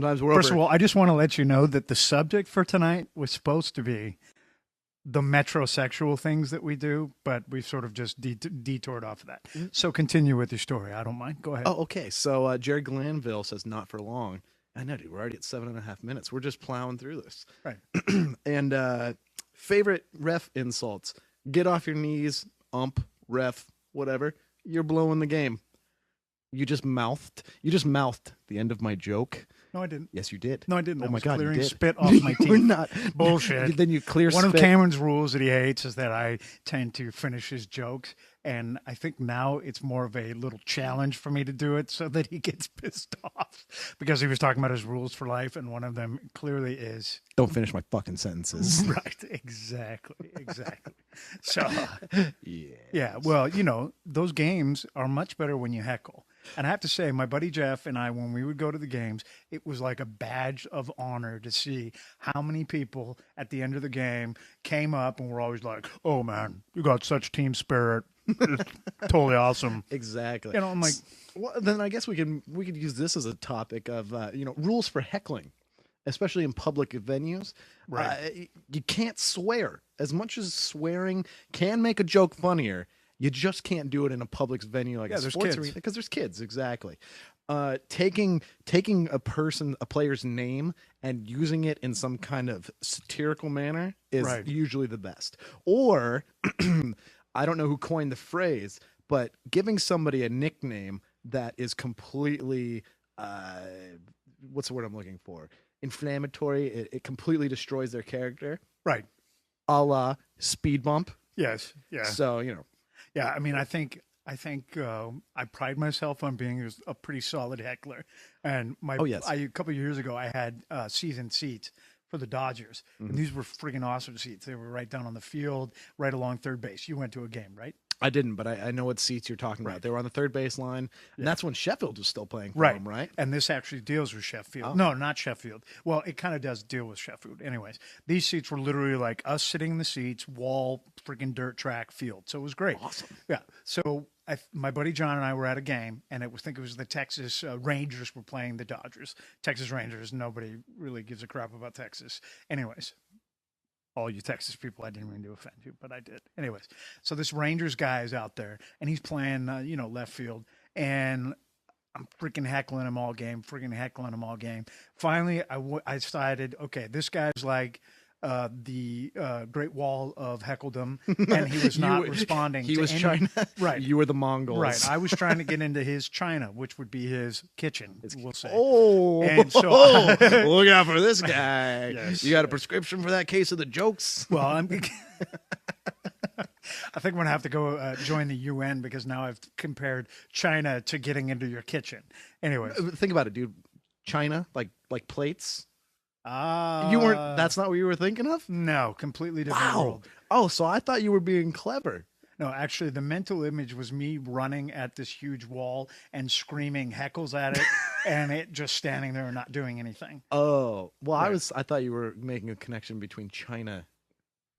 Sometimes we're First over. of all, I just want to let you know that the subject for tonight was supposed to be the metrosexual things that we do, but we've sort of just detoured off of that. So continue with your story. I don't mind. Go ahead. Oh, okay. So Jared Glanville says not for long. I know, dude. We're already at 7.5 minutes. We're just plowing through this. Right. And favorite ref insults: get off your knees, ump, ref, whatever. You're blowing the game. You just mouthed the end of my joke. No, I didn't. Yes, you did. No, I didn't. Oh I my was God, you clearing did. spit off my teeth. You're not. Bullshit. Then you clear One spit. of Cameron's rules that he hates is that I tend to finish his jokes. And I think now it's more of a little challenge for me to do it so that he gets pissed off. Because he was talking about his rules for life, and one of them clearly is... Don't finish my fucking sentences. Right, exactly. So, Yeah. yeah, well, you know, those games are much better when you heckle. And I have to say, my buddy Jeff and I, when we would go to the games, it was like a badge of honor to see how many people at the end of the game came up and were always like, "Oh man, you got such team spirit. It's totally awesome." Exactly. You know, I'm like, well, then I guess we could use this as a topic of rules for heckling, especially in public venues. Right. You can't swear. As much as swearing can make a joke funnier, you just can't do it in a public venue like a there's sports kids. arena because there's kids. Exactly. Taking a player's name and using it in some kind of satirical manner is Right. usually the best. Or I don't know who coined the phrase, but giving somebody a nickname that is completely what's the word I'm looking for? Inflammatory. It completely destroys their character. right. A la speed bump. Yes. Yeah. So, Yeah, I mean, I think I pride myself on being a pretty solid heckler. And Oh, yes. a couple of years ago, I had season seats for the Dodgers, and these were freaking awesome seats. They were right down on the field, right along third base. You went to a game, right? I didn't, but I know what seats you're talking about. Right. They were on the third base line, and that's when Sheffield was still playing for Right. them, right? And this actually deals with Sheffield. Oh. No, not Sheffield. Well, it kind of does deal with Sheffield. Anyways, these seats were literally like us sitting in the seats, wall, freaking dirt track field. So it was great. Awesome. Yeah. So my buddy John and I were at a game, and I think it was the Texas Rangers were playing the Dodgers. Texas Rangers. Nobody really gives a crap about Texas. Anyways. All you Texas people, I didn't mean to offend you, but I did. Anyways, so this Rangers guy is out there, and he's playing, left field, and I'm freaking heckling him all game, Finally, I decided, okay, this guy's like the Great Wall of Heckledom, and he was not responding. He to was any, China. Right. You were the Mongols. Right. I was trying to get into his China, which would be his kitchen, we'll say. Oh, And so look out for this guy. Yes. You got a prescription for that case of the jokes? Well, I think I'm going to have to go join the UN because now I've compared China to getting into your kitchen. Anyways. Think about it, dude. China, like plates. You You weren't. That's not what you were thinking of. No, completely different Wow. world. Oh, so I thought you were being clever. No, actually, the mental image was me running at this huge wall and screaming heckles at it, and it just standing there and not doing anything. Oh, well, Right. I thought you were making a connection between China,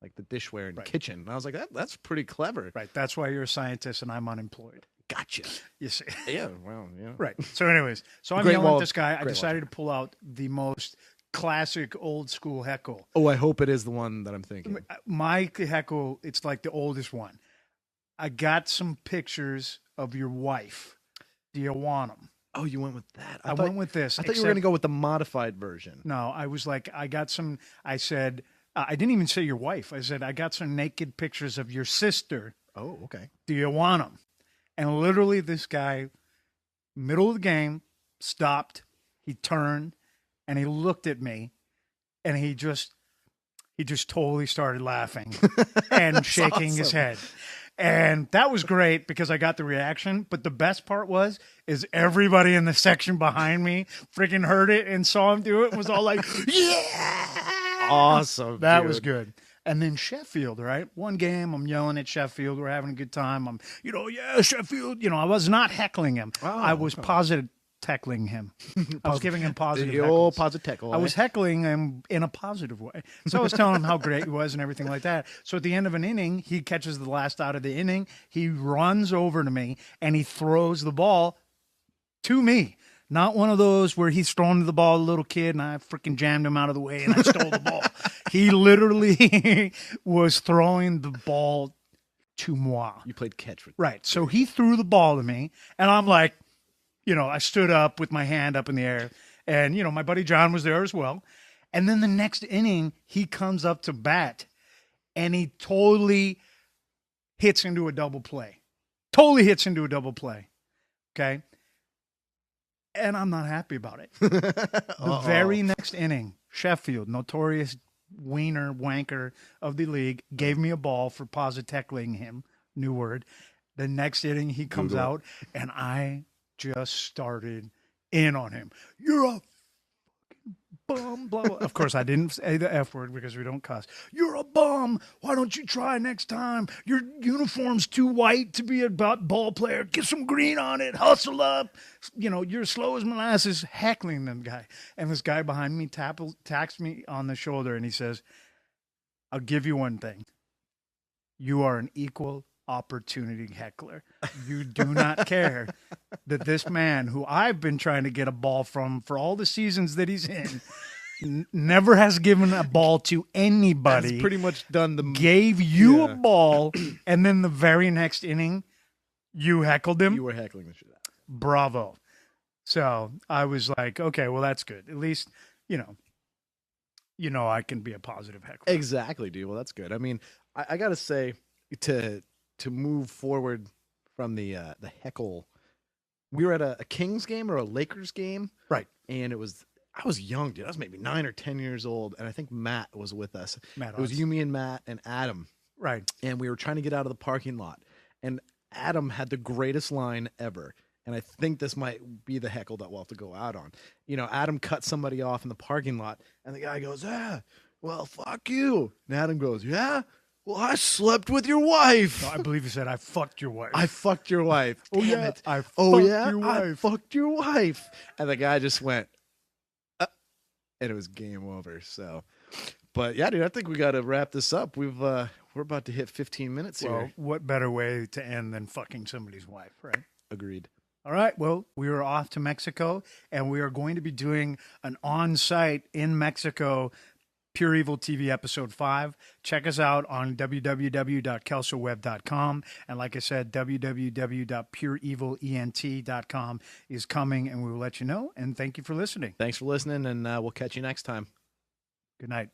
like the dishware and Right. kitchen. And I was like, that's pretty clever. Right. That's why you're a scientist and I'm unemployed. Gotcha. You see. Yeah. Well, yeah. Right. So, anyways, so I'm Great yelling Wall- at this guy. I Great Wall decided to pull out the most classic old school heckle. Oh, I hope it is the one that I'm thinking. My heckle, it's like the oldest one. I got some pictures of your wife. Do you want them? Oh, you went with that. I went with this. I thought you were going to go with the modified version. No, I was like, I got some. I said, I didn't even say your wife. I said, I got some naked pictures of your sister. Oh, okay. Do you want them? And literally, this guy, middle of the game, stopped. He turned and he looked at me, and he just totally started laughing and shaking his awesome. head. And that was great because I got the reaction. But the best part is everybody in the section behind me freaking heard it and saw him do it and was all like, yeah, Awesome. that dude. was good. And then Sheffield, right? One game, I'm yelling at Sheffield. We're having a good time. I'm, yeah, Sheffield. I was not heckling him. Oh, I was positive heckling him. I was giving him positive The old heckles. positive heckle. I was heckling him in a positive way. So I was telling him how great he was and everything like that. So at the end of an inning, he catches the last out of the inning. He runs over to me and he throws the ball to me. Not one of those where he's throwing the ball to a little kid and I freaking jammed him out of the way and I stole the ball. He literally was throwing the ball to moi. You played catch with Right. So he threw the ball to me and I'm like, I stood up with my hand up in the air and, my buddy John was there as well. And then the next inning, he comes up to bat and he totally hits into a double play. Okay. And I'm not happy about it. The very next inning, Sheffield, notorious wiener wanker of the league, gave me a ball for heckling him. New word. The next inning, he comes out and I just started in on him. You're a bum, blah, blah. Of course, I didn't say the F word because we don't cuss. You're a bum. Why don't you try next time? Your uniform's too white to be a ball player. Get some green on it. Hustle up. You're slow as molasses. Heckling the guy. And this guy behind me taps me on the shoulder and he says, I'll give you one thing. You are an equal opportunity heckler. You do not care that this man who I've been trying to get a ball from for all the seasons that he's in never has given a ball to anybody. That's pretty much done gave you a ball and then the very next inning you heckled him. You were heckling the shit out. Bravo. So I was like, okay, well that's good. At least, I can be a positive heckler. Exactly, dude. Well, that's good. I mean, I gotta say to move forward from the heckle, we were at a Kings game or a Lakers game, right? And I was young, dude. I was maybe 9 or 10 years old, and I think Matt was with us. It was you, me, and Matt and Adam, right? And we were trying to get out of the parking lot, and Adam had the greatest line ever. And I think this might be the heckle that we'll have to go out on. Adam cut somebody off in the parking lot, and the guy goes, well, fuck you. And Adam goes, yeah? Well, I slept with your wife. No, I believe he said, I fucked your wife. I fucked your wife. Damn it. I fucked your wife. I fucked your wife. And the guy just went, and it was game over. So, but yeah, dude, I think we got to wrap this up. We're about to hit 15 minutes here. Well, what better way to end than fucking somebody's wife, right? Agreed. All right. Well, we are off to Mexico, and we are going to be doing an on-site in Mexico Pure Evil TV episode 5. Check us out on www.kelsoweb.com. And like I said, www.pureevilent.com is coming, and we will let you know. And thank you for listening. Thanks for listening, and we'll catch you next time. Good night.